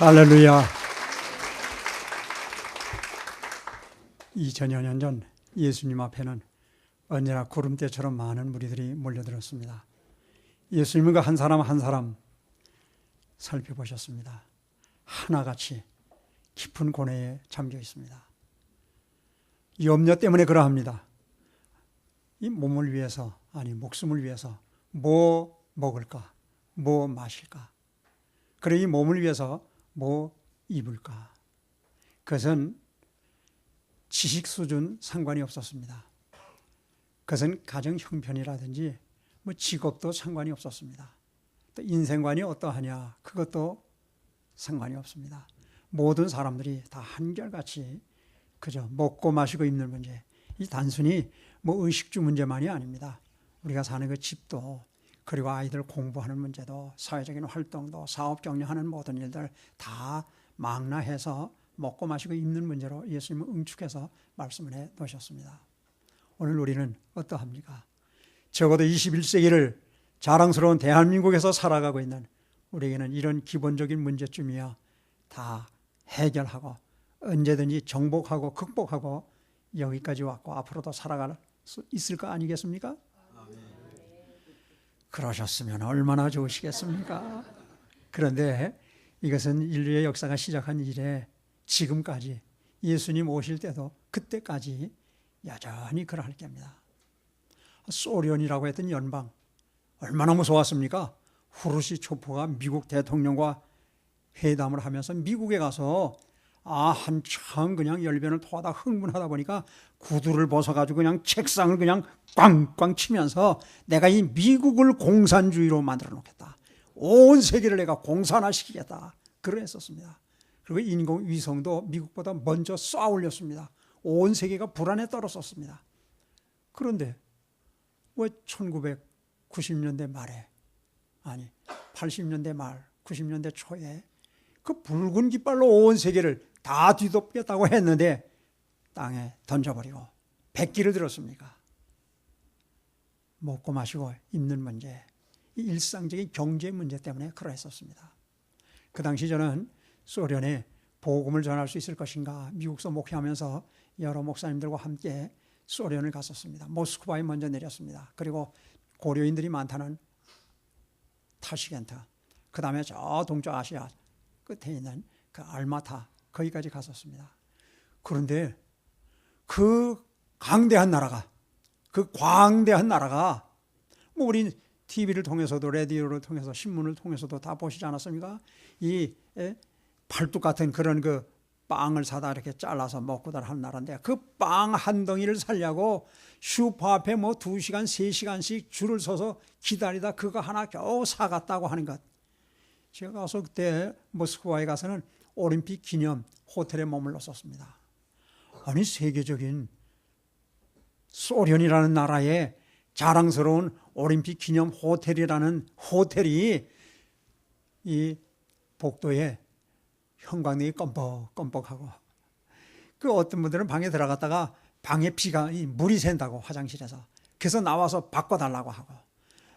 할렐루야. 2000여 년 전 예수님 앞에는 언제나 구름대처럼 많은 무리들이 몰려들었습니다. 예수님은 그 한 사람 한 사람 살펴보셨습니다. 하나같이 깊은 고뇌에 잠겨 있습니다. 염려 때문에 그러합니다. 이 몸을 위해서, 아니 목숨을 위해서 뭐 먹을까, 뭐 마실까, 그래 이 몸을 위해서 뭐 입을까. 그것은 지식 수준 상관이 없었습니다. 그것은 가정 형편이라든지 뭐 직업도 상관이 없었습니다. 또 인생관이 어떠하냐, 그것도 상관이 없습니다. 모든 사람들이 다 한결같이 그저 먹고 마시고 입는 문제, 이 단순히 뭐 의식주 문제만이 아닙니다. 우리가 사는 그 집도, 그리고 아이들 공부하는 문제도, 사회적인 활동도, 사업 경영하는 모든 일들 다 망라해서 먹고 마시고 입는 문제로 예수님은 응축해서 말씀을 해 놓으셨습니다. 오늘 우리는 어떠합니까? 적어도 21세기를 자랑스러운 대한민국에서 살아가고 있는 우리에게는 이런 기본적인 문제쯤이야 다 해결하고 언제든지 정복하고 극복하고 여기까지 왔고 앞으로도 살아갈 수 있을 거 아니겠습니까? 그러셨으면 얼마나 좋으시겠습니까? 그런데 이것은 인류의 역사가 시작한 이래 지금까지 예수님 오실 때도 그때까지 여전히 그러할 겁니다. 소련이라고 했던 연방 얼마나 무서웠습니까? 후르시 초프가 미국 대통령과 회담을 하면서 미국에 가서 한참 그냥 열변을 토하다 흥분하다 보니까 구두를 벗어가지고 그냥 책상을 그냥 꽝꽝 치면서 내가 이 미국을 공산주의로 만들어 놓겠다. 온 세계를 내가 공산화시키겠다. 그랬었습니다. 그리고 인공위성도 미국보다 먼저 쏘아 올렸습니다. 온 세계가 불안에 떨었었습니다. 그런데 왜 1990년대 말에, 아니 80년대 말 90년대 초에 그 붉은 깃발로 온 세계를 다 뒤덮겠다고 했는데 땅에 던져버리고 백기를 들었습니까? 먹고 마시고 입는 문제, 이 일상적인 경제 문제 때문에 그러했었습니다. 그 당시 저는 소련에 복음을 전할 수 있을 것인가 미국서 목회하면서 여러 목사님들과 함께 소련을 갔었습니다. 모스크바에 먼저 내렸습니다. 그리고 고려인들이 많다는 타시겐트, 그 다음에 저 동쪽 아시아 끝에 있는 그 알마타, 거기까지 갔었습니다. 그런데 그 강대한 나라가, 그 광대한 나라가, 뭐 우리 TV를 통해서도 라디오를 통해서 신문을 통해서도 다 보시지 않았습니까? 이 팔뚝 같은 그런 그 빵을 사다 이렇게 잘라서 먹고들 하는 나라인데 그 빵 한 덩이를 살려고 슈퍼 앞에 뭐 2시간, 3시간씩 줄을 서서 기다리다 그거 하나 겨우 사갔다고 하는 것. 제가 가서 그때 모스크바에 가서는 올림픽 기념 호텔에 머물렀었습니다. 아니 세계적인 소련이라는 나라의 자랑스러운 올림픽 기념 호텔이라는 호텔이 이 복도에 형광등이 껌뻑껌뻑하고 그 어떤 분들은 방에 들어갔다가 방에 물이 샌다고 화장실에서 그래서 나와서 바꿔달라고 하고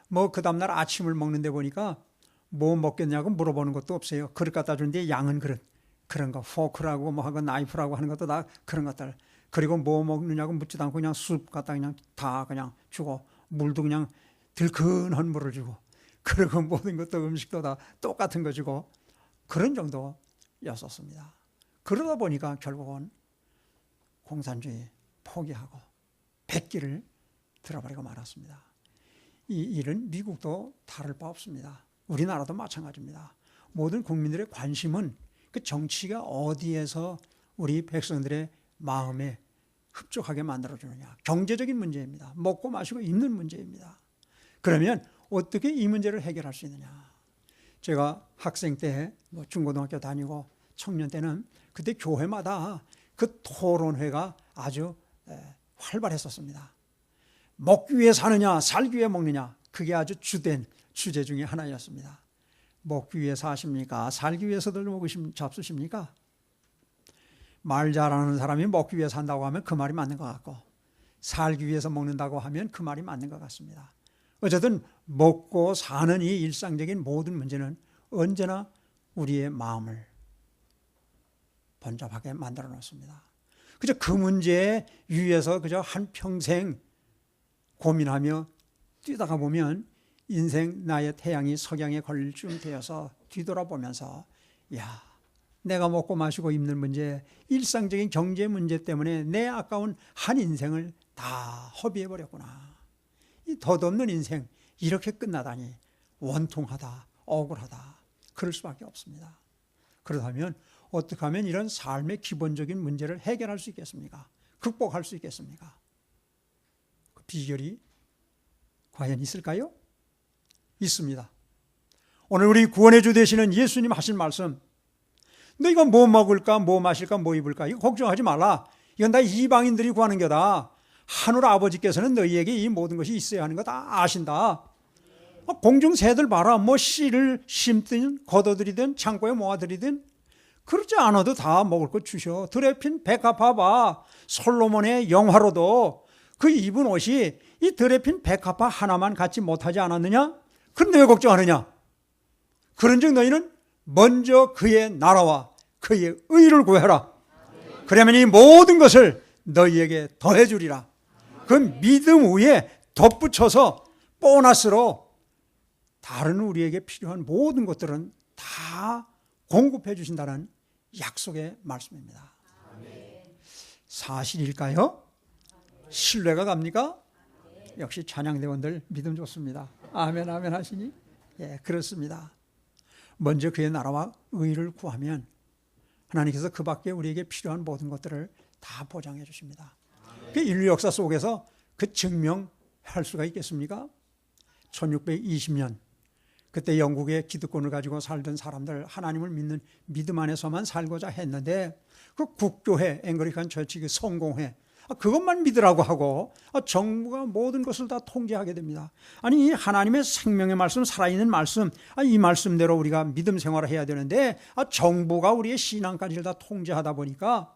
뭐 그 다음날 아침을 먹는데 보니까 뭐 먹겠냐고 물어보는 것도 없어요. 그릇 갖다 주는데 양은 그릇, 그런 거 포크라고 뭐 하고 나이프라고 하는 것도 다 그런 것들. 그리고 뭐 먹느냐고 묻지도 않고 그냥 숲 갖다 그냥 다 그냥 주고 물도 그냥 들큰한 물을 주고 그리고 모든 것도 음식도 다 똑같은 거 주고 그런 정도였었습니다. 그러다 보니까 결국은 공산주의 포기하고 백기를 들어버리고 말았습니다. 이 일은 미국도 다를 바 없습니다. 우리나라도 마찬가지입니다. 모든 국민들의 관심은 그 정치가 어디에서 우리 백성들의 마음에 흡족하게 만들어주느냐. 경제적인 문제입니다. 먹고 마시고 입는 문제입니다. 그러면 어떻게 이 문제를 해결할 수 있느냐. 제가 학생 때 뭐 중고등학교 다니고 청년 때는 그때 교회마다 그 토론회가 아주 활발했었습니다. 먹기 위해 사느냐 살기 위해 먹느냐, 그게 아주 주된 주제 중에 하나였습니다. 먹기 위해 사십니까? 살기 위해서들 먹으시면 잡수십니까? 말 잘하는 사람이 먹기 위해 산다고 하면 그 말이 맞는 것 같고 살기 위해서 먹는다고 하면 그 말이 맞는 것 같습니다. 어쨌든 먹고 사는 이 일상적인 모든 문제는 언제나 우리의 마음을 혼잡하게 만들어 놓습니다. 그저 그 문제에 위해서 그저 한평생 고민하며 뛰다가 보면 인생 나의 태양이 석양에 걸릴 쯤 되어서 뒤돌아보면서 야, 내가 먹고 마시고 입는 문제, 일상적인 경제 문제 때문에 내 아까운 한 인생을 다 허비해버렸구나. 이 덧없는 인생 이렇게 끝나다니 원통하다, 억울하다, 그럴 수밖에 없습니다. 그렇다면 어떻게 하면 이런 삶의 기본적인 문제를 해결할 수 있겠습니까? 극복할 수 있겠습니까? 그 비결이 과연 있을까요? 있습니다. 오늘 우리 구원의 주 되시는 예수님 하신 말씀, 너희가 뭐 먹을까, 뭐 마실까, 뭐 입을까 이거 걱정하지 말라. 이건 다 이방인들이 구하는 게다. 하늘 아버지께서는 너희에게 이 모든 것이 있어야 하는 거 다 아신다. 공중 새들 봐라. 뭐 씨를 심든 걷어들이든 창고에 모아들이든 그렇지 않아도 다 먹을 것 주셔. 들에 핀 백합 봐봐. 솔로몬의 영화로도 그 입은 옷이 이 들에 핀 백합 하나만 갖지 못하지 않았느냐? 그런데 왜 걱정하느냐? 그런즉 너희는 먼저 그의 나라와 그의 의를 구해라. 그러면 이 모든 것을 너희에게 더해주리라. 그 믿음 위에 덧붙여서 보너스로 다른 우리에게 필요한 모든 것들은 다 공급해 주신다는 약속의 말씀입니다. 사실일까요? 신뢰가 갑니까? 역시 찬양대원들 믿음 좋습니다. 아멘 아멘 하시니? 예, 그렇습니다. 먼저 그의 나라와 의를 구하면 하나님께서 그 밖에 우리에게 필요한 모든 것들을 다 보장해 주십니다. 그 인류 역사 속에서 그 증명할 수가 있겠습니까? 1620년 그때 영국의 기득권을 가지고 살던 사람들, 하나님을 믿는 믿음 안에서만 살고자 했는데 그 국교회, 앵글리칸 처치 그 성공회, 그것만 믿으라고 하고 정부가 모든 것을 다 통제하게 됩니다. 아니 이 하나님의 생명의 말씀, 살아있는 말씀, 이 말씀대로 우리가 믿음 생활을 해야 되는데 정부가 우리의 신앙까지를 다 통제하다 보니까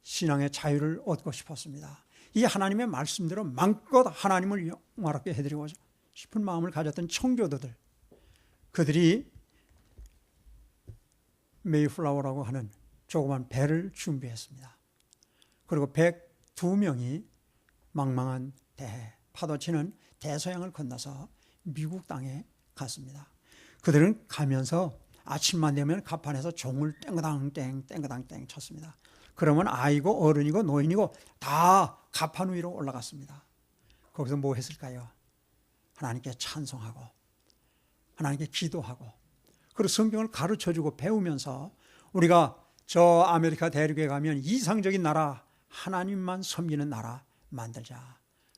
신앙의 자유를 얻고 싶었습니다. 이 하나님의 말씀대로 마음껏 하나님을 영화롭게 해드리고 싶은 마음을 가졌던 청교도들, 그들이 메이플라워라고 하는 조그만 배를 준비했습니다. 그리고 102명이 망망한 파도치는 대서양을 건너서 미국 땅에 갔습니다. 그들은 가면서 아침만 되면 갑판에서 종을 땡그당 쳤습니다. 그러면 아이고 어른이고 노인이고 다 갑판 위로 올라갔습니다. 거기서 뭐 했을까요? 하나님께 찬송하고 하나님께 기도하고 그리고 성경을 가르쳐주고 배우면서 우리가 저 아메리카 대륙에 가면 이상적인 나라, 하나님만 섬기는 나라 만들자.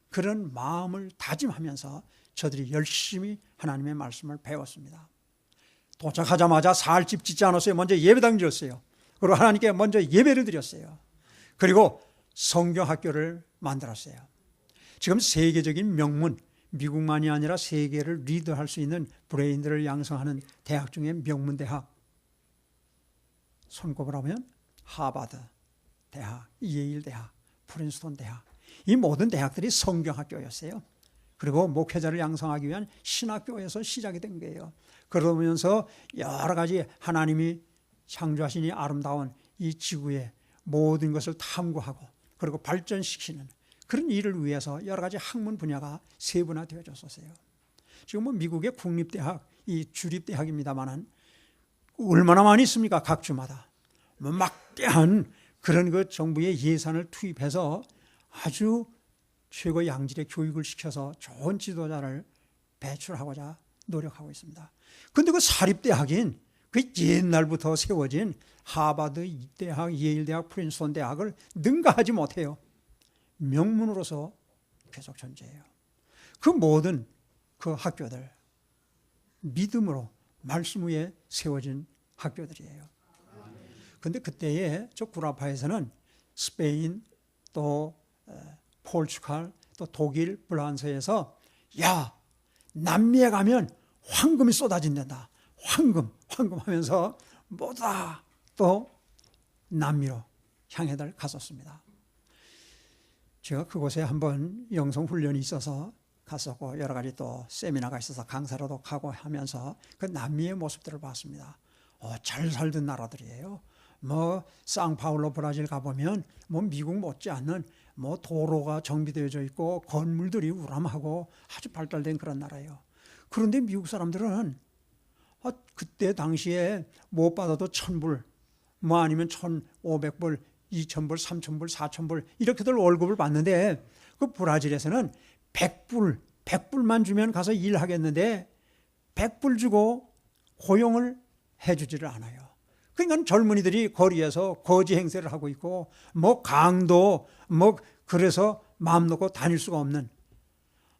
그런 마음을 다짐하면서 저들이 열심히 하나님의 말씀을 배웠습니다. 도착하자마자 살집 짓지 않았어요. 먼저 예배당 지었어요. 그리고 하나님께 먼저 예배를 드렸어요. 그리고 성경학교를 만들었어요. 지금 세계적인 명문, 미국만이 아니라 세계를 리드할 수 있는 브레인들을 양성하는 대학 중에 명문대학, 손꼽으라 하면 하버드 대학, 예일 대학, 프린스턴 대학, 이 모든 대학들이 성경학교였어요. 그리고 목회자를 양성하기 위한 신학교에서 시작이 된 거예요. 그러면서 여러 가지 하나님이 창조하신 이 아름다운 이 지구의 모든 것을 탐구하고 그리고 발전시키는 그런 일을 위해서 여러 가지 학문 분야가 세분화되어졌었어요. 지금 뭐 미국의 국립대학, 이 주립대학입니다만은 얼마나 많이 있습니까? 각 주마다. 뭐 막대한 그런 그 정부의 예산을 투입해서 아주 최고 양질의 교육을 시켜서 좋은 지도자를 배출하고자 노력하고 있습니다. 그런데 그 사립대학인 그 옛날부터 세워진 하버드 대학, 예일 대학, 프린스턴 대학을 능가하지 못해요. 명문으로서 계속 존재해요. 그 모든 그 학교들 믿음으로 말씀 위에 세워진 학교들이에요. 그런데 그때의 저 구라파에서는 스페인 또 포르투갈 또 독일 프랑스에서 야 남미에 가면 황금이 쏟아진단다. 황금 하면서 모두 다 또 남미로 향해들 갔었습니다. 제가 그곳에 한번 영성훈련이 있어서 갔었고 여러 가지 또 세미나가 있어서 강사로도 가고 하면서 그 남미의 모습들을 봤습니다. 잘 살던 나라들이에요. 뭐 상파울로 브라질 가보면 뭐 미국 못지않는 뭐 도로가 정비되어져 있고 건물들이 우람하고 아주 발달된 그런 나라예요. 그런데 미국 사람들은 그때 당시에 못 받아도 1,000불, 뭐 아니면 1,500불, 2,000불, 3,000불, 4,000불 이렇게들 월급을 받는데 그 브라질에서는 100불만 주면 가서 일하겠는데 100불 주고 고용을 해주지를 않아요. 그러니까 젊은이들이 거리에서 거지 행세를 하고 있고 뭐 강도 뭐 그래서 마음 놓고 다닐 수가 없는,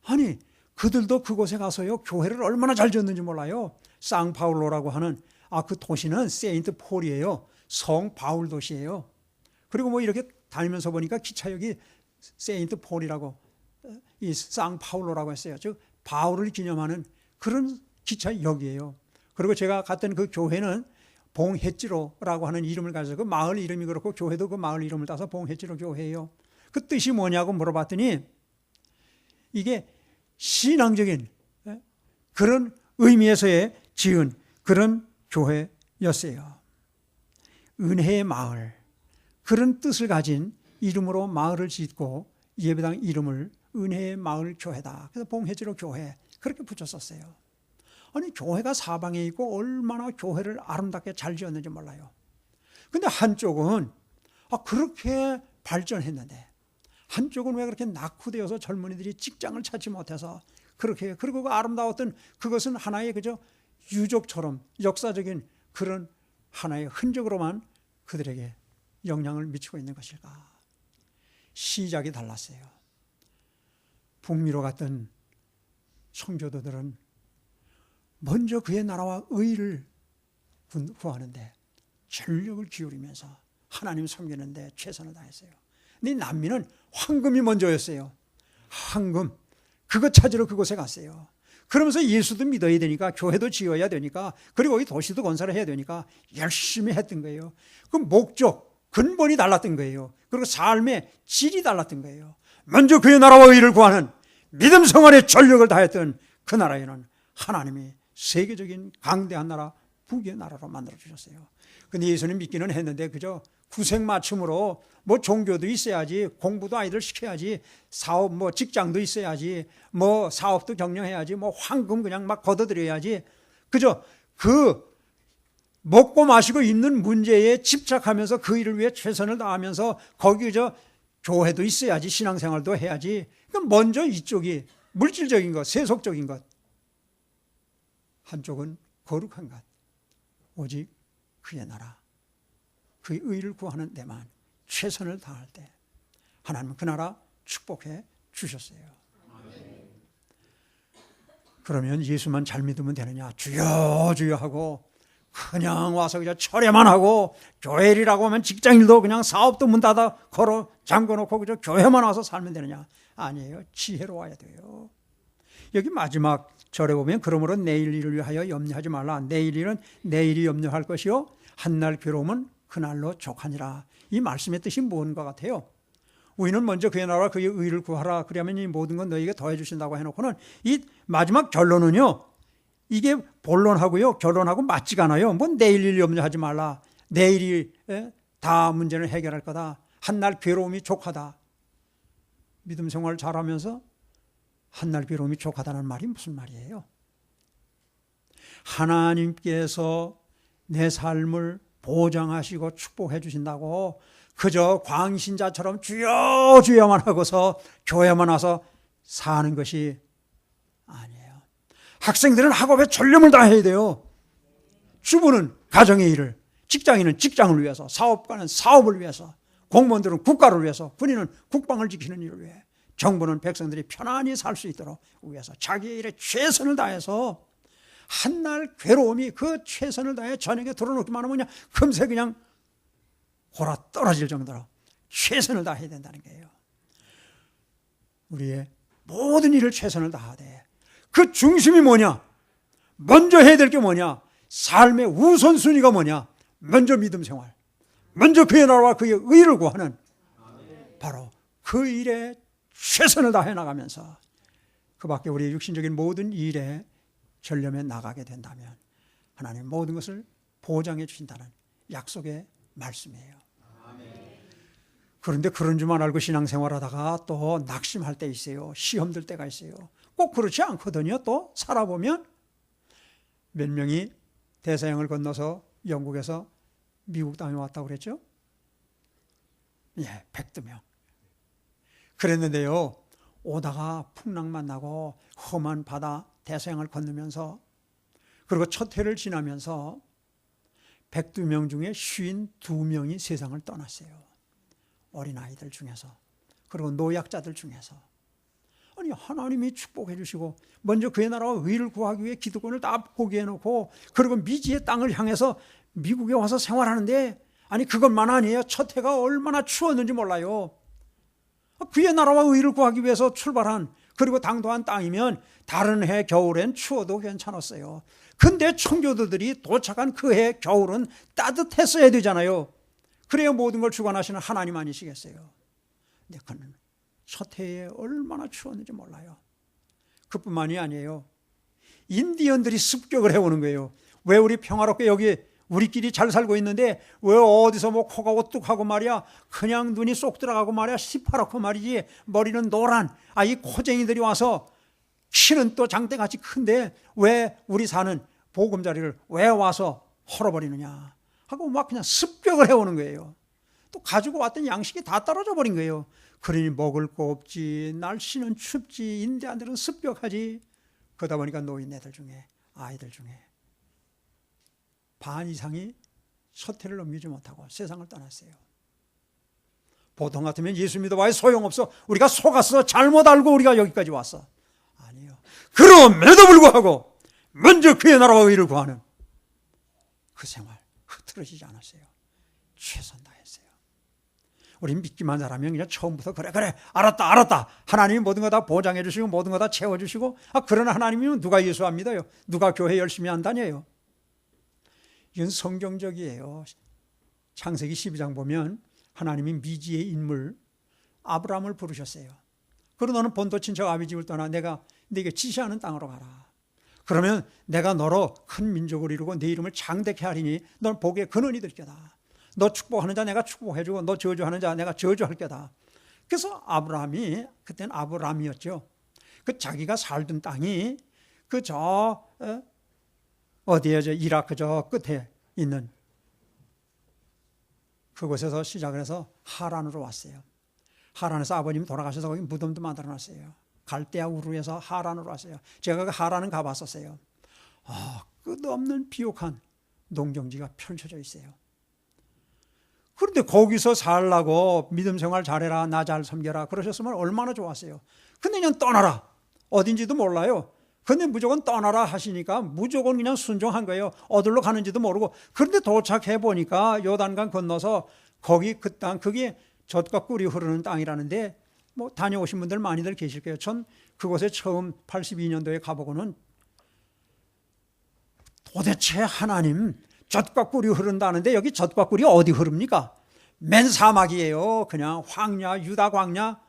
아니 그들도 그곳에 가서요 교회를 얼마나 잘 지었는지 몰라요. 상파울로라고 하는 그 도시는 세인트 폴이에요. 성 바울 도시예요. 그리고 뭐 이렇게 다니면서 보니까 기차역이 세인트 폴이라고 이 상파울로라고 했어요. 즉 바울을 기념하는 그런 기차역이에요. 그리고 제가 갔던 그 교회는 봉해지로라고 하는 이름을 가져서 그 마을 이름이 그렇고 교회도 그 마을 이름을 따서 봉해지로 교회예요. 그 뜻이 뭐냐고 물어봤더니 이게 신앙적인 그런 의미에서의 지은 그런 교회였어요. 은혜의 마을, 그런 뜻을 가진 이름으로 마을을 짓고 예배당 이름을 은혜의 마을 교회다. 그래서 봉해지로 교회 그렇게 붙였었어요. 아니 교회가 사방에 있고 얼마나 교회를 아름답게 잘 지었는지 몰라요. 근데 한쪽은 그렇게 발전했는데 한쪽은 왜 그렇게 낙후되어서 젊은이들이 직장을 찾지 못해서 그렇게, 그리고 그 아름다웠던 그것은 하나의 그저 유적처럼 역사적인 그런 하나의 흔적으로만 그들에게 영향을 미치고 있는 것일까? 시작이 달랐어요. 북미로 갔던 청교도들은 먼저 그의 나라와 의를 구하는데 전력을 기울이면서 하나님 섬기는데 최선을 다했어요. 근데 난민은 황금이 먼저였어요. 황금, 그것 찾으러 그곳에 갔어요. 그러면서 예수도 믿어야 되니까, 교회도 지어야 되니까, 그리고 이 도시도 건설을 해야 되니까 열심히 했던 거예요. 그 목적, 근본이 달랐던 거예요. 그리고 삶의 질이 달랐던 거예요. 먼저 그의 나라와 의를 구하는 믿음 생활에 전력을 다했던 그 나라에는 하나님이 세계적인 강대한 나라, 북의 나라로 만들어 주셨어요. 근데 예수는 믿기는 했는데 그저 구색맞춤으로 뭐 종교도 있어야지, 공부도 아이들 시켜야지, 사업 뭐 직장도 있어야지, 뭐 사업도 경영해야지, 뭐 황금 그냥 막 걷어들여야지, 그저 그 먹고 마시고 있는 문제에 집착하면서 그 일을 위해 최선을 다하면서 거기 저 교회도 있어야지, 신앙생활도 해야지. 그러니까 먼저 이쪽이 물질적인 것, 세속적인 것, 한쪽은 거룩한 것, 오직 그의 나라, 그의 의를 구하는 데만 최선을 다할 때 하나님은 그 나라 축복해 주셨어요. 그러면 예수만 잘 믿으면 되느냐? 주여 주여 하고 그냥 와서 그냥 철회만 하고, 교회일이라고 하면 직장일도 그냥 사업도 문 닫아 걸어 잠궈놓고 그저 교회만 와서 살면 되느냐? 아니에요. 지혜로워야 돼요. 여기 마지막 절에 보면 그러므로 내일 일을 위하여 염려하지 말라. 내일 일은 내일이 염려할 것이요 한날 괴로움은 그날로 족하니라. 이 말씀의 뜻이 뭔가 같아요. 우리는 먼저 그의 나라와 그의 의를 구하라. 그러면 이 모든 건 너에게 더해 주신다고 해놓고는 이 마지막 결론은요, 이게 본론하고요 결론하고 맞지가 않아요. 뭐 내일 일 염려하지 말라, 내일이 다 문제를 해결할 거다, 한날 괴로움이 족하다. 믿음 생활 잘하면서 한날 괴로움이 족하다는 말이 무슨 말이에요? 하나님께서 내 삶을 보장하시고 축복해 주신다고 그저 광신자처럼 주여 주여만 하고서 교회만 와서 사는 것이 아니에요. 학생들은 학업에 전념을 다해야 돼요. 주부는 가정의 일을, 직장인은 직장을 위해서, 사업가는 사업을 위해서, 공무원들은 국가를 위해서, 군인은 국방을 지키는 일을 위해, 정부는 백성들이 편안히 살 수 있도록 위해서 자기의 일에 최선을 다해서 한날 괴로움이 그 최선을 다해 저녁에 들어놓기만 하면 그냥 금세 그냥 골아 떨어질 정도로 최선을 다해야 된다는 거예요. 우리의 모든 일을 최선을 다하되 그 중심이 뭐냐? 먼저 해야 될 게 뭐냐? 삶의 우선순위가 뭐냐? 먼저 믿음 생활, 먼저 그의 나라와 그의 의를 구하는 바로 그 일에 최선을 다해 나가면서 그 밖에 우리의 육신적인 모든 일에 전념해 나가게 된다면 하나님 모든 것을 보장해 주신다는 약속의 말씀이에요. 그런데 그런 줄만 알고 신앙생활하다가 또 낙심할 때 있어요. 시험 들 때가 있어요. 꼭 그렇지 않거든요. 또 살아보면 몇 명이 대서양을 건너서 영국에서 미국 땅에 왔다고 그랬죠? 예, 100명. 그랬는데요, 오다가 풍랑 만나고 험한 바다 대서양을 건너면서 그리고 첫 해를 지나면서 102명 중에 52명이 세상을 떠났어요. 어린아이들 중에서, 그리고 노약자들 중에서. 아니, 하나님이 축복해 주시고 먼저 그의 나라와 의를 구하기 위해 기득권을 다 포기해 놓고 그리고 미지의 땅을 향해서 미국에 와서 생활하는데, 아니 그것만 아니에요. 첫 해가 얼마나 추웠는지 몰라요. 그의 나라와 의를 구하기 위해서 출발한, 그리고 당도한 땅이면 다른 해 겨울엔 추워도 괜찮았어요. 근데 청교도들이 도착한 그 해 겨울은 따뜻했어야 되잖아요. 그래야 모든 걸 주관하시는 하나님 아니시겠어요. 근데 그는 첫 해에 얼마나 추웠는지 몰라요. 그뿐만이 아니에요. 인디언들이 습격을 해오는 거예요. 왜 우리 평화롭게 여기 우리끼리 잘 살고 있는데 왜 어디서 뭐 코가 오뚝하고 말이야, 그냥 눈이 쏙 들어가고 말이야, 시퍼렇고 말이지, 머리는 노란, 이 코쟁이들이 와서 키는 또 장대같이 큰데 왜 우리 사는 보금자리를 왜 와서 헐어버리느냐 하고 막 그냥 습격을 해오는 거예요. 또 가지고 왔던 양식이 다 떨어져 버린 거예요. 그러니 먹을 거 없지, 날씨는 춥지, 인디안들은 습격하지. 그러다 보니까 노인네들 중에, 아이들 중에 반 이상이 첫 해를 넘기지 못하고 세상을 떠났어요. 보통 같으면 예수 믿어봐야 소용없어, 우리가 속았어, 잘못 알고 우리가 여기까지 왔어. 아니요. 그럼에도 불구하고 먼저 그의 나라와 의를 구하는 그 생활 흐트러지지 않았어요. 최선 다했어요. 우리 믿기만 잘하면 그냥 처음부터 그래 알았다 하나님이 모든 거 다 보장해 주시고 모든 거 다 채워주시고, 그런 하나님이면 누가 예수 안 믿어요? 누가 교회 열심히 안 다녀요? 이건 성경적이에요. 창세기 12장 보면 하나님이 미지의 인물 아브라함을 부르셨어요. 그리고 너는 본토 친척 아비 집을 떠나 내가 네게 지시하는 땅으로 가라. 그러면 내가 너로 큰 민족을 이루고 네 이름을 장대케 하리니 넌 복의 근원이 될 거다. 너 축복하는 자 내가 축복해주고 너 저주하는 자 내가 저주할 거다. 그래서 아브라함이, 그때는 아브람이었죠. 그 자기가 살던 땅이 어디에 이라크 저 끝에 있는 그곳에서 시작을 해서 하란으로 왔어요. 하란에서 아버님이 돌아가셔서 거기 무덤도 만들어놨어요. 갈대아 우르에서 하란으로 왔어요. 제가 그 하란은 가봤었어요. 끝없는 비옥한 농경지가 펼쳐져 있어요. 그런데 거기서 살라고 믿음 생활 잘해라, 나 잘 섬겨라 그러셨으면 얼마나 좋았어요. 근데 그냥 떠나라, 어딘지도 몰라요. 근데 무조건 떠나라 하시니까 무조건 그냥 순종한 거예요. 어디로 가는지도 모르고. 그런데 도착해 보니까 요단강 건너서 거기 그 땅, 그게 젖과 꿀이 흐르는 땅이라는데 뭐 다녀오신 분들 많이들 계실 거예요. 전 그곳에 처음 82년도에 가보고는 도대체 하나님 젖과 꿀이 흐른다는데 여기 젖과 꿀이 어디 흐릅니까? 맨 사막이에요. 그냥 황야, 유다 광야.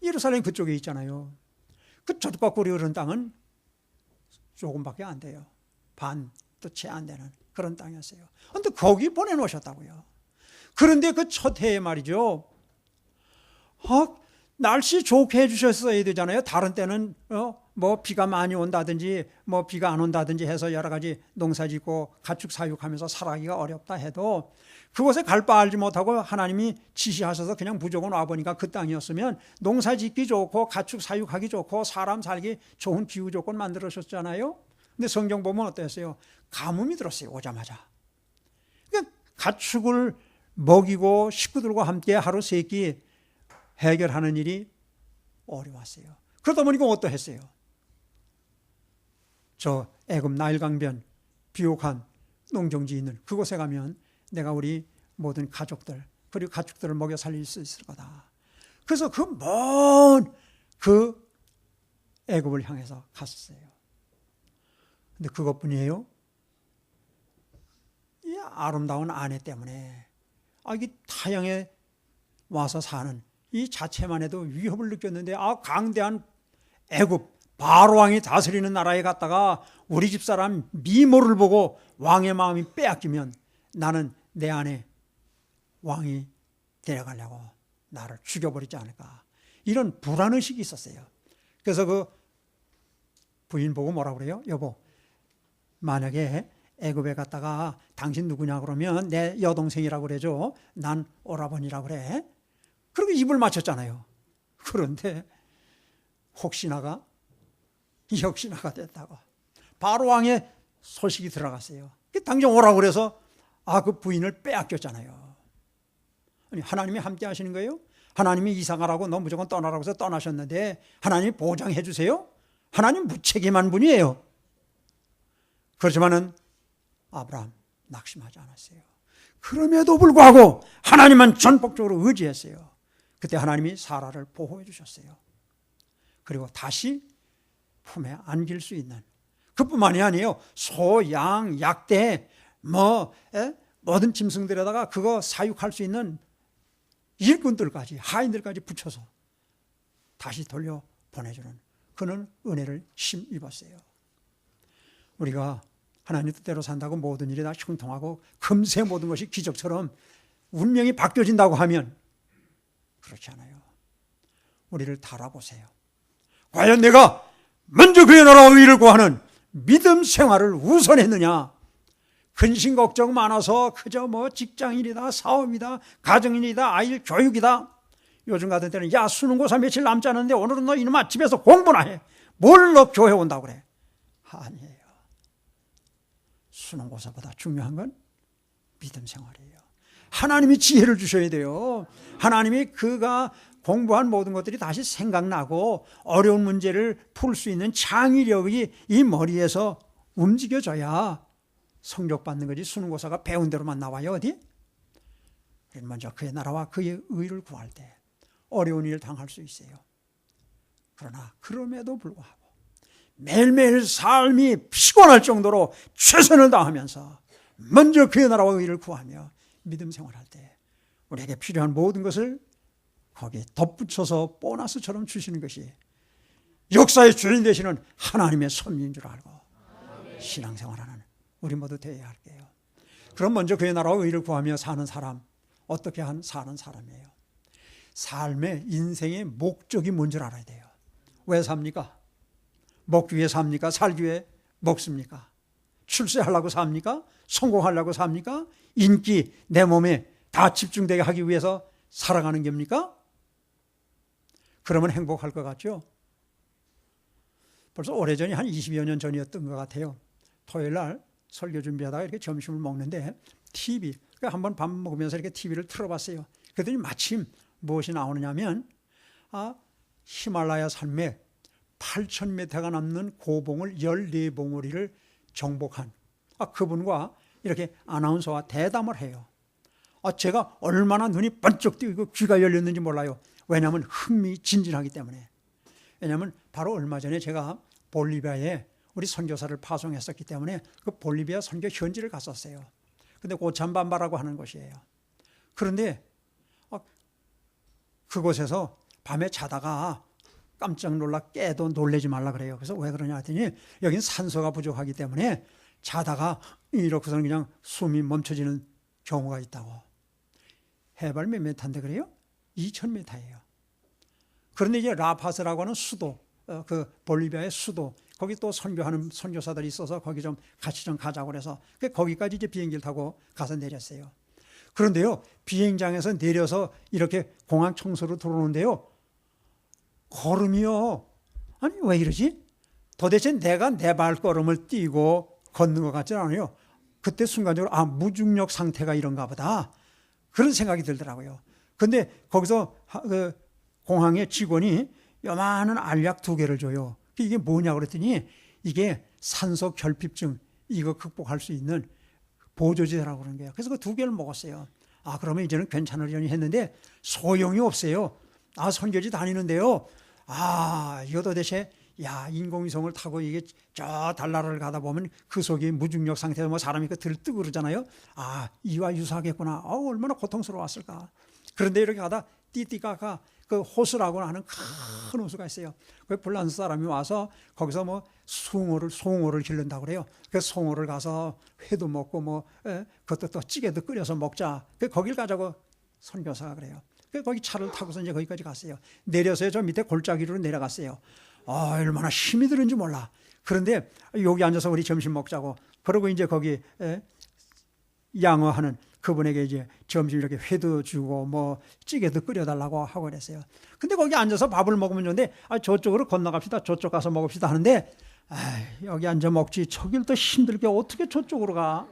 예루살렘 그쪽에 있잖아요. 그 젖과 꿀이 흐르는 땅은 조금밖에 안 돼요. 반도 채 안 되는 그런 땅이었어요. 그런데 거기 보내놓으셨다고요. 그런데 그 첫 해에 말이죠, 날씨 좋게 해주셨어야 되잖아요. 다른 때는 뭐 비가 많이 온다든지 뭐 비가 안 온다든지 해서 여러 가지 농사 짓고 가축 사육하면서 살아가기가 어렵다 해도 그곳에 갈 바 알지 못하고 하나님이 지시하셔서 그냥 무조건 와보니까 그 땅이었으면 농사 짓기 좋고 가축 사육하기 좋고 사람 살기 좋은 기후 조건 만들어주셨잖아요. 근데 성경 보면 어땠어요? 가뭄이 들었어요. 오자마자. 그러니까 가축을 먹이고 식구들과 함께 하루 세 끼 해결하는 일이 어려웠어요. 그러다 보니까 어떠했어요? 저 애굽 나일강변 비옥한 농경지 있는 그곳에 가면 내가 우리 모든 가족들 그리고 가축들을 먹여 살릴 수 있을 거다. 그래서 그 먼 그 애굽을 향해서 갔었어요. 근데 그것뿐이에요? 이 아름다운 아내 때문에 이게 타향에 와서 사는 이 자체만 해도 위협을 느꼈는데 강대한 애굽 바로왕이 다스리는 나라에 갔다가 우리 집사람 미모를 보고 왕의 마음이 빼앗기면 나는 내 안에 왕이 데려가려고 나를 죽여버리지 않을까, 이런 불안의식이 있었어요. 그래서 그 부인 보고 뭐라고 그래요? 여보, 만약에 애굽에 갔다가 당신 누구냐 그러면 내 여동생이라고 그러죠. 난 오라버니라고 그래. 그렇게 입을 맞췄잖아요. 그런데 혹시나가 역시나가 됐다고 바로 왕의 소식이 들어갔어요. 당장 오라고 그래서 그 부인을 빼앗겼잖아요. 아니, 하나님이 함께 하시는 거예요? 하나님이 이사 가라고 너 무조건 떠나라고 해서 떠나셨는데 하나님이 보장해 주세요? 하나님 무책임한 분이에요. 그렇지만은 아브라함 낙심하지 않았어요. 그럼에도 불구하고 하나님은 전폭적으로 의지했어요. 그때 하나님이 사라를 보호해 주셨어요. 그리고 다시 품에 안길 수 있는, 그뿐만이 아니에요. 소, 양, 약대, 모든 짐승들에다가 그거 사육할 수 있는 일꾼들까지, 하인들까지 붙여서 다시 돌려 보내주는 그는 은혜를 힘입었어요. 우리가 하나님 뜻대로 산다고 모든 일이 다 형통하고 금세 모든 것이 기적처럼 운명이 바뀌어진다고 하면 그렇지 않아요. 우리를 달아보세요. 과연 내가 먼저 그의 나라와 의를 구하는 믿음 생활을 우선했느냐? 근심 걱정 많아서 그저 직장인이다, 사업이다, 가정인이다, 아이 교육이다. 요즘 같은 때는 야, 수능고사 며칠 남지 않았는데 오늘은 너 이놈아 집에서 공부나 해. 뭘 너 교회 온다고 그래? 아니에요. 수능고사보다 중요한 건 믿음 생활이에요. 하나님이 지혜를 주셔야 돼요. 하나님이 그가 공부한 모든 것들이 다시 생각나고 어려운 문제를 풀 수 있는 창의력이 이 머리에서 움직여져야 성적 받는 거지, 수능고사가 배운 대로만 나와요 어디? 먼저 그의 나라와 그의 의를 구할 때 어려운 일을 당할 수 있어요. 그러나 그럼에도 불구하고 매일매일 삶이 피곤할 정도로 최선을 다하면서 먼저 그의 나라와 의를 구하며 믿음 생활할 때 우리에게 필요한 모든 것을 거기에 덧붙여서 보너스처럼 주시는 것이 역사의 주인 되시는 하나님의 섭리인 줄 알고 신앙생활하는 우리 모두 되어야 할게요. 그럼 먼저 그의 나라와 의를 구하며 사는 사람, 어떻게 사는 사람이에요? 삶의 인생의 목적이 뭔 줄 알아야 돼요. 왜 삽니까? 먹기 위해 삽니까? 살기 위해 먹습니까? 출세하려고 삽니까? 성공하려고 삽니까? 인기, 내 몸에 다 집중되게 하기 위해서 살아가는 겁니까? 그러면 행복할 것 같죠? 벌써 오래전이 한 20여 년 전이었던 것 같아요. 토요일 날 설교 준비하다가 이렇게 점심을 먹는데 TV, 한번 밥 먹으면서 이렇게 TV를 틀어봤어요. 그랬더니 마침 무엇이 나오느냐면 히말라야 산맥 8,000m가 남는 고봉을 14봉우리를 정복한 그분과 이렇게 아나운서와 대담을 해요. 제가 얼마나 눈이 번쩍 뜨이고 귀가 열렸는지 몰라요. 왜냐하면 흥미진진하기 때문에. 왜냐하면 바로 얼마 전에 제가 볼리비아에 우리 선교사를 파송했었기 때문에 그 볼리비아 선교 현지를 갔었어요. 근데 고참밤바라고 하는 곳이에요. 그런데 그곳에서 밤에 자다가 깜짝 놀라 깨도 놀라지 말라 그래요. 그래서 왜 그러냐 했더니 여긴 산소가 부족하기 때문에 자다가 이렇게서는 그냥 숨이 멈춰지는 경우가 있다고. 해발 몇 미터인데 그래요? 2,000m예요. 그런데 이제 라파스라고 하는 수도, 그 볼리비아의 수도, 거기 또 선교하는 선교사들이 있어서 거기 좀 같이 좀 가자고 그래서 거기까지 이제 비행기를 타고 가서 내렸어요. 그런데요, 비행장에서 내려서 이렇게 공항 청소로 들어오는데요, 걸음이요. 아니 왜 이러지? 도대체 내가 내 발걸음을 띄고 걷는 것 같지 않아요. 그때 순간적으로 무중력 상태가 이런가 보다, 그런 생각이 들더라고요. 근데 거기서 그 공항의 직원이 요만한 알약 2개를 줘요. 이게 뭐냐고 그랬더니 이게 산소 결핍증 이거 극복할 수 있는 보조제라고 그러는 거예요. 그래서 그 2개를 먹었어요. 그러면 이제는 괜찮으려니 했는데 소용이 없어요. 선교지 다니는데요. 이거 도대체 인공위성을 타고 이게 저 달나라를 가다 보면 그 속이 무중력 상태에서 사람이 들뜨고 그러잖아요. 이와 유사하겠구나. 얼마나 고통스러웠을까. 그런데 이렇게 가다 띠띠까까 그 호수라고 하는 큰 호수가 있어요. 그 불란서 사람이 와서 거기서 뭐 송어를 기른다고 그래요. 그 송어를 가서 회도 먹고 뭐 그것도 또 찌개도 끓여서 먹자. 그 거길 가자고 선교사가 그래요. 그 거기 차를 타고서 이제 거기까지 갔어요. 내려서요 저 밑에 골짜기로 내려갔어요. 얼마나 힘이 드는지 몰라. 그런데 여기 앉아서 우리 점심 먹자고. 그러고 이제 거기 양어하는 그분에게 이제 점심 이렇게 회도 주고 뭐 찌개도 끓여달라고 하고 그랬어요. 근데 거기 앉아서 밥을 먹으면 좋은데 저쪽으로 건너갑시다. 저쪽 가서 먹읍시다 하는데 여기 앉아 먹지 저길 또 힘들게 어떻게 저쪽으로 가?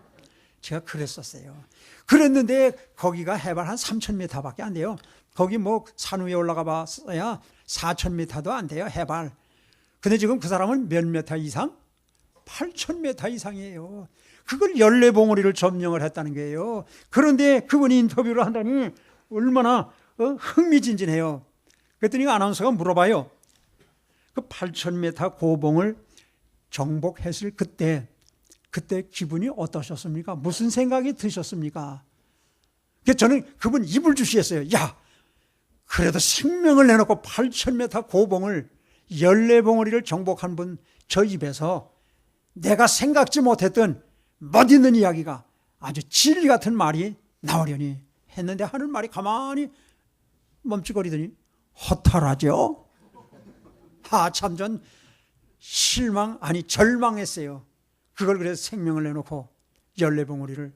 제가 그랬었어요. 그랬는데 거기가 해발 한 3,000m밖에 안 돼요. 거기 뭐 산 위에 올라가 봐야 4,000m도 안 돼요 해발. 근데 지금 그 사람은 몇 메타 이상? 8,000m 이상이에요. 그걸 14봉우리를 점령을 했다는 거예요. 그런데 그분이 인터뷰를 한다니 얼마나 흥미진진해요. 그랬더니 아나운서가 물어봐요. 그 8,000m 고봉을 정복했을 그때 기분이 어떠셨습니까? 무슨 생각이 드셨습니까? 저는 그분 입을 주시겠어요. 야, 그래도 생명을 내놓고 8,000m 고봉을 14봉우리를 정복한 분 저 입에서 내가 생각지 못했던 멋있는 이야기가 아주 진리 같은 말이 나오려니 했는데 하는 말이 가만히 멈칫거리더니 허탈하죠. 참 전 절망했어요. 그걸 그래서 생명을 내놓고 14봉우리를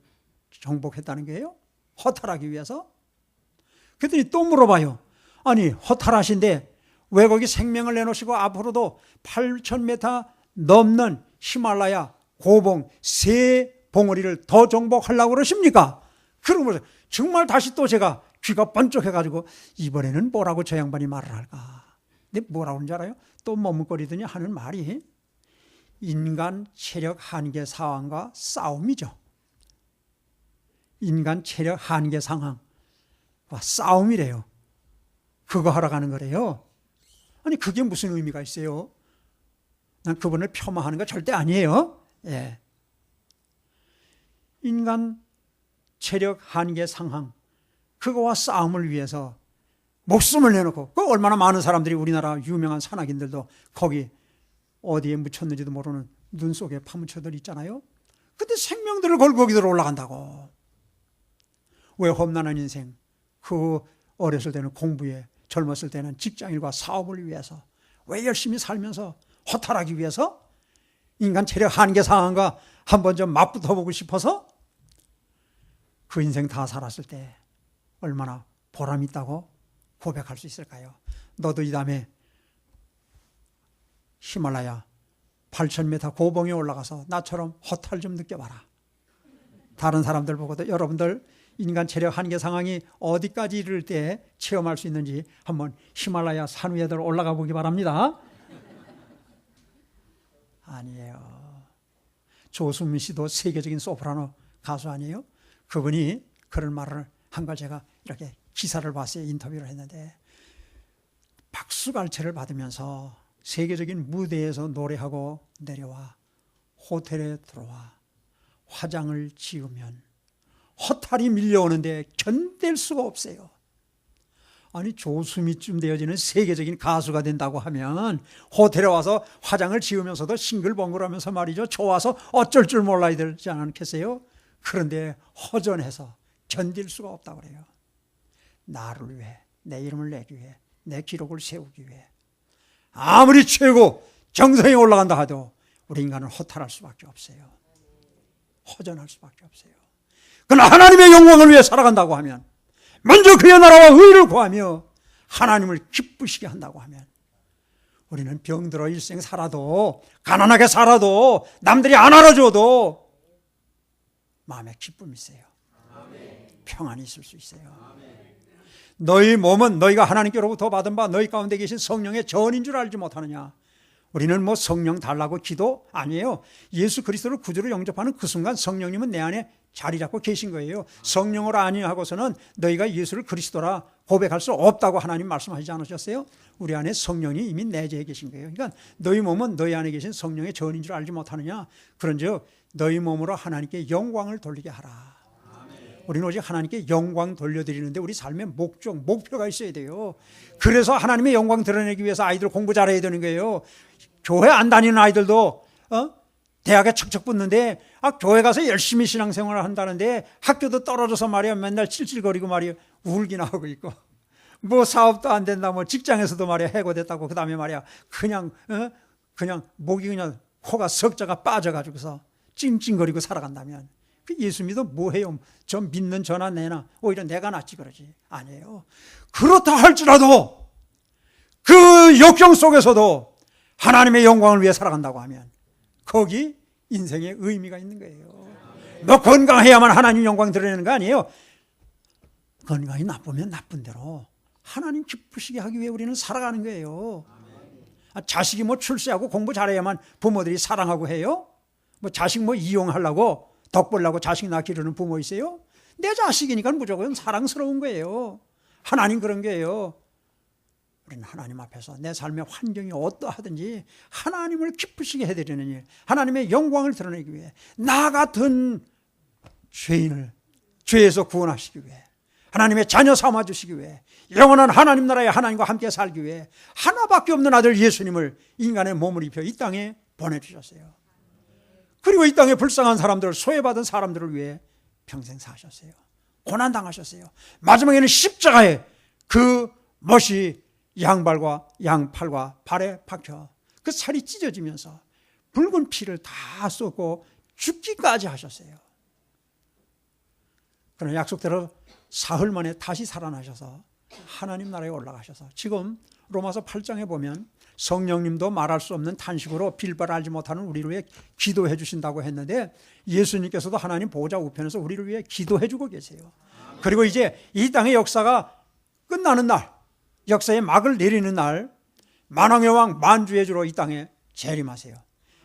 정복했다는 거예요. 허탈하기 위해서. 그랬더니 또 물어봐요. 아니 허탈하신데 왜 거기 생명을 내놓으시고 앞으로도 8,000m 넘는 히말라야 고봉 3봉우리를 더 정복하려고 그러십니까? 그러면서 정말 다시 또 제가 귀가 번쩍해가지고 이번에는 뭐라고 저 양반이 말을 할까? 근데 뭐라고 하는지 알아요? 또 머뭇거리더니 하는 말이 인간 체력 한계 상황과 싸움이죠. 인간 체력 한계 상황과 싸움이래요. 그거 하러 가는 거래요. 아니 그게 무슨 의미가 있어요? 난 그분을 폄하하는 거 절대 아니에요. 예. 인간 체력 한계 상황 그거와 싸움을 위해서 목숨을 내놓고 그 얼마나 많은 사람들이 우리나라 유명한 산악인들도 거기 어디에 묻혔는지도 모르는 눈 속에 파묻혀들 있잖아요. 근데 생명들을 걸고 거기들 올라간다고. 왜 험난한 인생 그 어렸을 때는 공부에 젊었을 때는 직장일과 사업을 위해서 왜 열심히 살면서 허탈하기 위해서 인간 체력 한계 상황과 한번 좀 맞붙어보고 싶어서 그 인생 다 살았을 때 얼마나 보람 있다고 고백할 수 있을까요? 너도 이 다음에 히말라야 8,000m 고봉에 올라가서 나처럼 허탈 좀 느껴봐라. 다른 사람들 보고도 여러분들 인간 체력 한계 상황이 어디까지 이를 때 체험할 수 있는지 한번 히말라야 산 위에 올라가 보기 바랍니다. 아니에요. 조수민 씨도 세계적인 소프라노 가수 아니에요? 그분이 그런 말을 한 걸 제가 이렇게 기사를 봤어요. 인터뷰를 했는데 박수갈채를 받으면서 세계적인 무대에서 노래하고 내려와 호텔에 들어와 화장을 지으면 허탈이 밀려오는데 견딜 수가 없어요. 아니 조수미쯤 되어지는 세계적인 가수가 된다고 하면 호텔에 와서 화장을 지으면서도 싱글벙글하면서 말이죠. 좋아서 어쩔 줄 몰라야 되지 않겠어요? 그런데 허전해서 견딜 수가 없다고 그래요. 나를 위해, 내 이름을 내기 위해, 내 기록을 세우기 위해 아무리 최고 정성에 올라간다 하도 우리 인간은 허탈할 수밖에 없어요. 허전할 수밖에 없어요. 그러나 하나님의 영광을 위해 살아간다고 하면 먼저 그의 나라와 의를 구하며 하나님을 기쁘시게 한다고 하면 우리는 병들어 일생 살아도 가난하게 살아도 남들이 안 알아줘도 마음에 기쁨이 있어요. 평안이 있을 수 있어요. 너희 몸은 너희가 하나님께로부터 받은 바 너희 가운데 계신 성령의 전인 줄 알지 못하느냐. 우리는 뭐 성령 달라고 기도 아니에요. 예수 그리스도를 구주로 영접하는 그 순간 성령님은 내 안에 자리 잡고 계신 거예요. 성령으로 아니하고서는 너희가 예수를 그리스도라 고백할 수 없다고 하나님 말씀하시지 않으셨어요? 우리 안에 성령이 이미 내재해 계신 거예요. 그러니까 너희 몸은 너희 안에 계신 성령의 전인 줄 알지 못하느냐. 그런즉 너희 몸으로 하나님께 영광을 돌리게 하라. 우리는 오직 하나님께 영광 돌려드리는데 우리 삶의 목적, 목표가 있어야 돼요. 그래서 하나님의 영광 드러내기 위해서 아이들 공부 잘해야 되는 거예요. 교회 안 다니는 아이들도 대학에 척척 붙는데 교회 가서 열심히 신앙생활을 한다는데 학교도 떨어져서 말이야 맨날 찔찔거리고 말이야 울긴 하고 있고 뭐 사업도 안 된다 뭐 직장에서도 말이야 해고됐다고 그 다음에 말이야 그냥 목이 그냥 코가 석자가 빠져가지고서 찡찡거리고 살아간다면 그 예수 믿어 뭐해요? 저 믿는 저나 내나 오히려 내가 낫지 그러지. 아니에요. 그렇다 할지라도 그 역경 속에서도 하나님의 영광을 위해 살아간다고 하면 거기 인생의 의미가 있는 거예요. 너 건강해야만 하나님 영광 드러내는 거 아니에요. 건강이 나쁘면 나쁜 대로 하나님 기쁘시게 하기 위해 우리는 살아가는 거예요. 자식이 뭐 출세하고 공부 잘해야만 부모들이 사랑하고 해요? 뭐 자식 뭐 이용하려고 덕 보려고 자식 낳아 기르는 부모 있어요? 내 자식이니까 무조건 사랑스러운 거예요. 하나님 그런 거예요. 우리는 하나님 앞에서 내 삶의 환경이 어떠하든지 하나님을 기쁘시게 해드리는 일, 하나님의 영광을 드러내기 위해 나 같은 죄인을 죄에서 구원하시기 위해 하나님의 자녀 삼아주시기 위해 영원한 하나님 나라의 하나님과 함께 살기 위해 하나밖에 없는 아들 예수님을 인간의 몸을 입혀 이 땅에 보내주셨어요. 그리고 이 땅에 불쌍한 사람들, 소외받은 사람들을 위해 평생 사셨어요. 고난당하셨어요. 마지막에는 십자가에 그 못이 양발과 양팔과 발에 박혀 그 살이 찢어지면서 붉은 피를 다 쏟고 죽기까지 하셨어요. 그러나 약속대로 사흘 만에 다시 살아나셔서 하나님 나라에 올라가셔서 지금 로마서 8장에 보면 성령님도 말할 수 없는 탄식으로 빌바를 알지 못하는 우리를 위해 기도해 주신다고 했는데 예수님께서도 하나님 보호자 우편에서 우리를 위해 기도해 주고 계세요. 그리고 이제 이 땅의 역사가 끝나는 날, 역사의 막을 내리는 날 만왕의 왕 만주의 주로 이 땅에 재림하세요.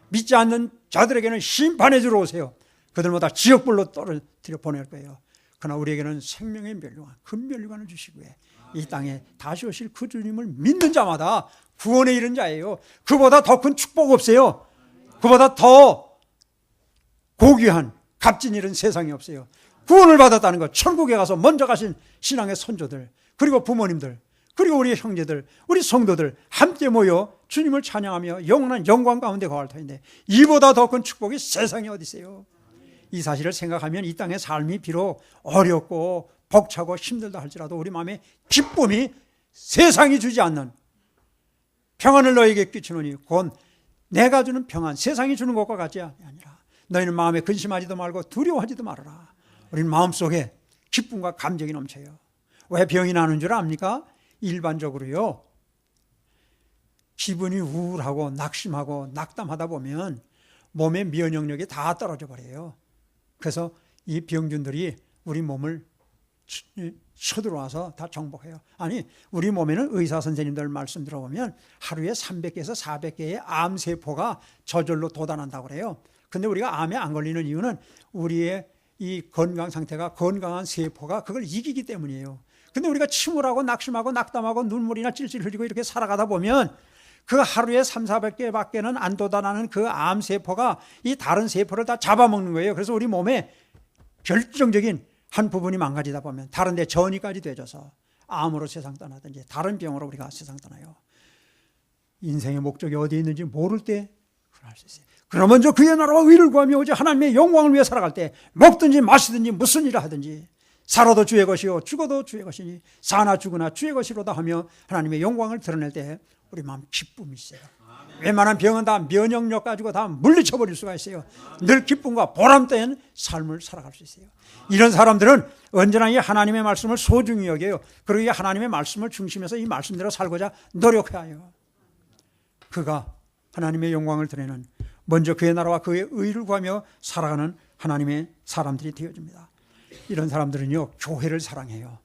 믿지 않는 자들에게는 심판의 주로 오세요. 그들마다 지옥불로 떨어뜨려 보낼 거예요. 그러나 우리에게는 생명의 면류관, 금면류관을 주시고 이 땅에 다시 오실 그 주님을 믿는 자마다 구원에 이른 자예요. 그보다 더 큰 축복 없어요. 그보다 더 고귀한 값진 일은 세상에 없어요. 구원을 받았다는 것, 천국에 가서 먼저 가신 신앙의 선조들, 그리고 부모님들, 그리고 우리 형제들, 우리 성도들 함께 모여 주님을 찬양하며 영원한 영광 가운데 거할 터인데 이보다 더 큰 축복이 세상에 어디 있어요. 이 사실을 생각하면 이 땅의 삶이 비록 어렵고 벅차고 힘들다 할지라도 우리 마음에 기쁨이 세상이 주지 않는 평안을 너에게 끼치노니 곧 내가 주는 평안, 세상이 주는 것과 같지 아니라 너희는 마음에 근심하지도 말고 두려워하지도 말아라. 우리는 마음속에 기쁨과 감정이 넘쳐요. 왜 병이 나는 줄 압니까? 일반적으로요, 기분이 우울하고 낙심하고 낙담하다 보면 몸의 면역력이 다 떨어져 버려요. 그래서 이 병균들이 우리 몸을 쳐들어와서 다 정복해요. 아니, 우리 몸에는 의사 선생님들 말씀 들어보면 하루에 300개에서 400개의 암세포가 저절로 돋아난다고 그래요. 근데 우리가 암에 안 걸리는 이유는 우리의 이 건강 상태가, 건강한 세포가 그걸 이기기 때문이에요. 근데 우리가 침울하고 낙심하고 낙담하고 눈물이나 찔찔 흘리고 이렇게 살아가다 보면 그 하루에 300~400개 밖에는 안 돋아나는 그 암세포가 이 다른 세포를 다 잡아먹는 거예요. 그래서 우리 몸에 결정적인 한 부분이 망가지다 보면 다른 데 전이까지 되져서 암으로 세상 떠나든지 다른 병으로 우리가 세상 떠나요. 인생의 목적이 어디에 있는지 모를 때 그럴 수 있어요. 그러나 먼저 그의 나라와 의를 구하며 오직 하나님의 영광을 위해 살아갈 때 먹든지 마시든지 무슨 일을 하든지 살아도 주의 것이요 죽어도 주의 것이니 사나 죽으나 주의 것이로다 하며 하나님의 영광을 드러낼 때 우리 마음 기쁨이 있어요. 웬만한 병은 다 면역력 가지고 다 물리쳐버릴 수가 있어요. 늘 기쁨과 보람된 삶을 살아갈 수 있어요. 이런 사람들은 언제나 이 하나님의 말씀을 소중히 여겨요. 그리고 이 하나님의 말씀을 중심에서 이 말씀대로 살고자 노력해요. 그가 하나님의 영광을 드러내는, 먼저 그의 나라와 그의 의를 구하며 살아가는 하나님의 사람들이 되어집니다. 이런 사람들은요, 교회를 사랑해요.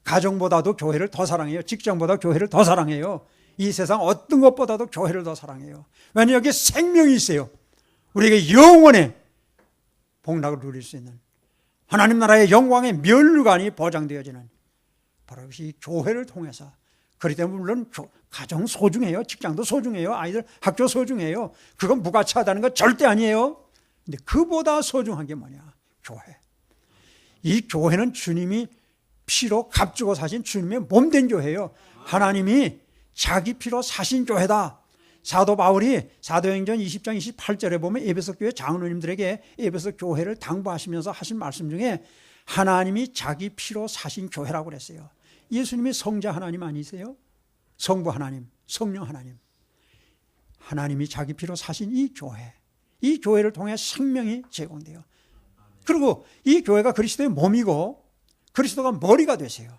가정보다도 교회를 더 사랑해요. 직장보다 교회를 더 사랑해요. 이 세상 어떤 것보다도 교회를 더 사랑해요. 왜냐하면 여기 생명이 있어요. 우리에게 영원의 복락을 누릴 수 있는 하나님 나라의 영광의 면류관이 보장되어지는 바로 이것이 교회를 통해서. 그렇기 때문에 물론 가정 소중해요. 직장도 소중해요. 아이들 학교 소중해요. 그건 무가치하다는 건 절대 아니에요. 근데 그보다 소중한 게 뭐냐? 교회. 이 교회는 주님이 피로 값주고 사신 주님의 몸된 교회예요. 하나님이 자기 피로 사신 교회다. 사도 바울이 사도행전 20장 28절에 보면 에베소 교회 장로님들에게 에베소 교회를 당부하시면서 하신 말씀 중에 하나님이 자기 피로 사신 교회라고 그랬어요. 예수님이 성자 하나님 아니세요? 성부 하나님, 성령 하나님. 하나님이 자기 피로 사신 이 교회, 이 교회를 통해 생명이 제공돼요. 그리고 이 교회가 그리스도의 몸이고 그리스도가 머리가 되세요.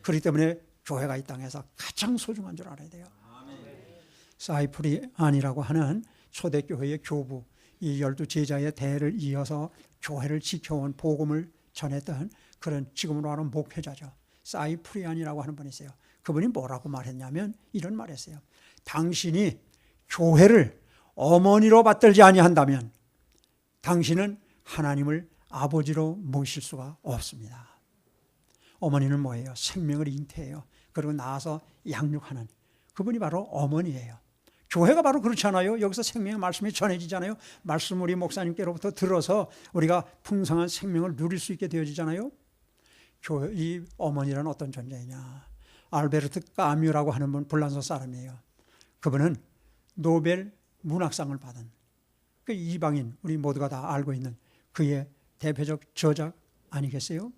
그렇기 때문에 교회가 이 땅에서 가장 소중한 줄 알아야 돼요. 사이프리안이라고 하는 초대교회의 교부, 이 12제자의 대를 이어서 교회를 지켜온 복음을 전했던 그런 지금으로 하는 목회자죠. 사이프리안이라고 하는 분이 있어요. 그분이 뭐라고 말했냐면 이런 말했어요. 당신이 교회를 어머니로 받들지 아니한다면 당신은 하나님을 아버지로 모실 수가 없습니다. 어머니는 뭐예요? 생명을 잉태해요. 그리고 나와서 양육하는 그분이 바로 어머니예요. 교회가 바로 그렇잖아요. 여기서 생명의 말씀이 전해지잖아요. 말씀 우리 목사님께로부터 들어서 우리가 풍성한 생명을 누릴 수 있게 되어지잖아요. 교회, 이 어머니란 어떤 존재이냐. 알베르트 까뮤라고 하는 분, 불란서 사람이에요. 그분은 노벨 문학상을 받은 그 이방인, 우리 모두가 다 알고 있는 그의 대표적 저작 아니겠어요?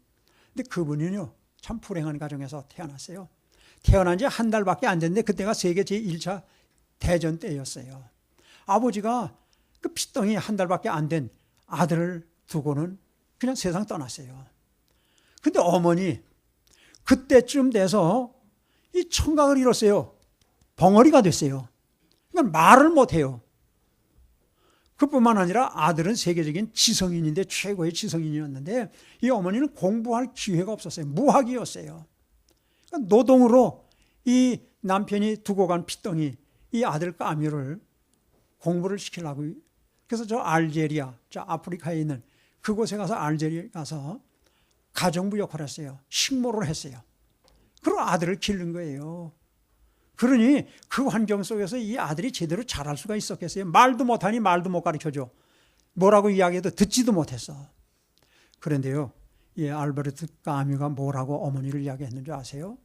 근데 그분은요, 참 불행한 가정에서 태어났어요. 태어난 지 한 달밖에 안 됐는데 그때가 세계 제1차 대전 때였어요. 아버지가 그 피덩이 한 달밖에 안 된 아들을 두고는 그냥 세상 떠났어요. 근데 어머니 그때쯤 돼서 이 청각을 잃었어요. 벙어리가 됐어요. 그러니까 말을 못해요. 그뿐만 아니라 아들은 세계적인 지성인인데 최고의 지성인이었는데 이 어머니는 공부할 기회가 없었어요. 무학이었어요. 그러니까 노동으로 이 남편이 두고 간 피덩이 이 아들 까뮤를 공부를 시키려고 그래서 저 알제리아, 저 아프리카에 있는 그곳에 가서 알제리아에 가서 가정부 역할을 했어요. 식모를 했어요. 그리고 아들을 기른 거예요. 그러니 그 환경 속에서 이 아들이 제대로 자랄 수가 있었겠어요? 말도 못하니 말도 못 가르쳐줘. 뭐라고 이야기해도 듣지도 못했어. 그런데요, 이 알베르트 까뮤가 뭐라고 어머니를 이야기했는지 아세요?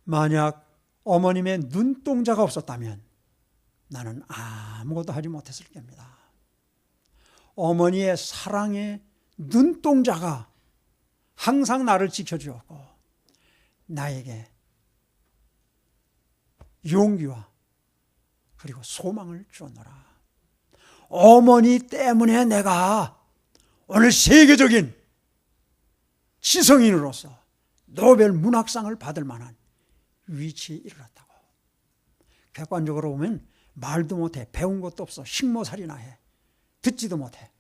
만약 어머님의 눈동자가 없었다면 나는 아무것도 하지 못했을 겁니다. 어머니의 사랑의 눈동자가 항상 나를 지켜주었고 나에게 용기와 그리고 소망을 주었노라. 어머니 때문에 내가 오늘 세계적인 지성인으로서 노벨 문학상을 받을 만한 위치에 이르렀다고. 객관적으로 보면 말도 못해. 배운 것도 없어. 식모살이나 해. 듣지도 못해.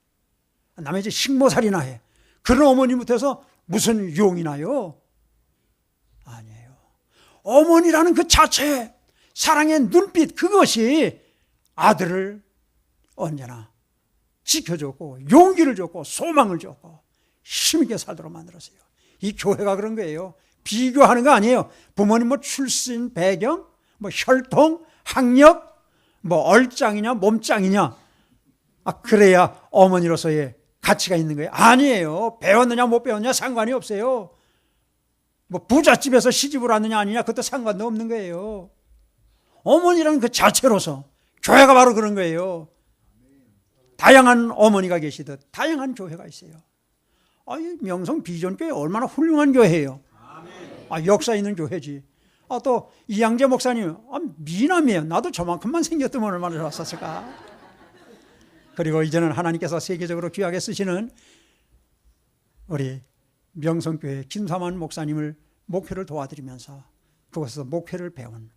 남의 집 식모살이나 해. 그런 어머니 못해서 무슨 용이 나요? 아니에요. 어머니라는 그 자체 사랑의 눈빛 그것이 아들을 언제나 지켜줬고 용기를 줬고 소망을 줬고 힘있게 살도록 만들었어요. 이 교회가 그런 거예요. 비교하는 거 아니에요. 부모님 뭐 출신 배경, 뭐 혈통, 학력, 뭐 얼짱이냐 몸짱이냐 그래야 어머니로서의 가치가 있는 거예요. 아니에요. 배웠느냐 못 배웠느냐 상관이 없어요. 뭐 부잣집에서 시집을 왔느냐 아니냐 그것도 상관도 없는 거예요. 어머니라는 그 자체로서 교회가 바로 그런 거예요. 다양한 어머니가 계시듯 다양한 교회가 있어요. 이 명성 비전교회 얼마나 훌륭한 교회예요. 역사 있는 교회지. 또 이양재 목사님 미남이에요. 나도 저만큼만 생겼으면 얼마나 좋았을까. 그리고 이제는 하나님께서 세계적으로 귀하게 쓰시는 우리 명성교회 김사만 목사님을 목회를 도와드리면서 그곳에서 목회를 배운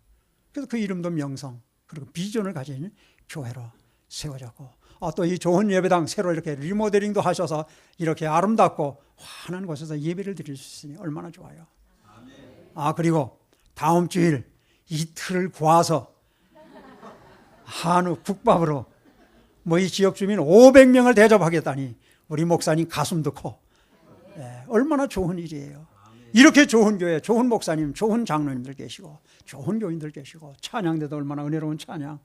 그래서 그 이름도 명성 그리고 비전을 가진 교회로 세워졌고 또 이 좋은 예배당 새로 이렇게 리모델링도 하셔서 이렇게 아름답고 환한 곳에서 예배를 드릴 수 있으니 얼마나 좋아요. 그리고 다음 주일 이틀을 구워서 한우 국밥으로 뭐 이 지역 주민 500명을 대접하겠다니 우리 목사님 가슴도 커. 얼마나 좋은 일이에요. 이렇게 좋은 교회, 좋은 목사님, 좋은 장로님들 계시고 좋은 교인들 계시고 찬양대도 얼마나 은혜로운 찬양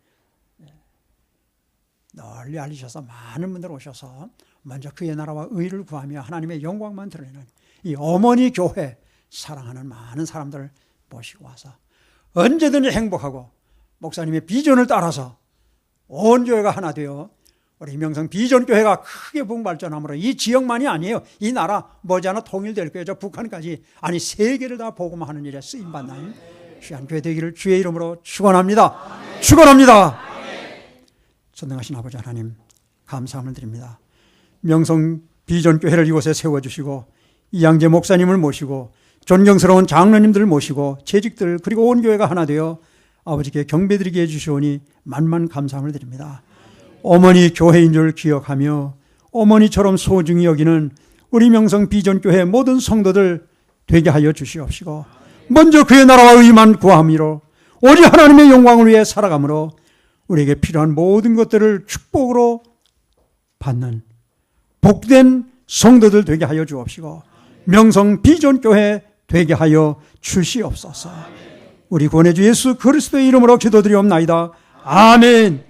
널리 알리셔서 많은 분들 오셔서 먼저 그의 나라와 의를 구하며 하나님의 영광만 드러내는 이 어머니 교회, 사랑하는 많은 사람들을 모시고 와서 언제든지 행복하고 목사님의 비전을 따라서 온 교회가 하나 되어 우리 명성 비전교회가 크게 부흥발전함으로 이 지역만이 아니에요. 이 나라 머지않아 통일될 거예요. 저 북한까지, 아니 세계를 다 복음하는 일에 쓰임받는 귀한 교회 되기를 주의 이름으로 축원합니다. 축원합니다. 전능하신 아버지 하나님, 감사함을 드립니다. 명성 비전교회를 이곳에 세워주시고 이양재 목사님을 모시고 존경스러운 장로님들을 모시고 재직들 그리고 온 교회가 하나 되어 아버지께 경배드리게 해주시오니 만만 감사함을 드립니다. 어머니 교회인 줄 기억하며 어머니처럼 소중히 여기는 우리 명성 비전교회 모든 성도들 되게 하여 주시옵시고 먼저 그의 나라와 의만 구함이로 오직 하나님의 영광을 위해 살아감으로 우리에게 필요한 모든 것들을 축복으로 받는 복된 성도들 되게 하여 주옵시고 명성 비전교회 되게 하여 주시옵소서. 우리 구원의 주 예수 그리스도의 이름으로 기도드리옵나이다. 아멘.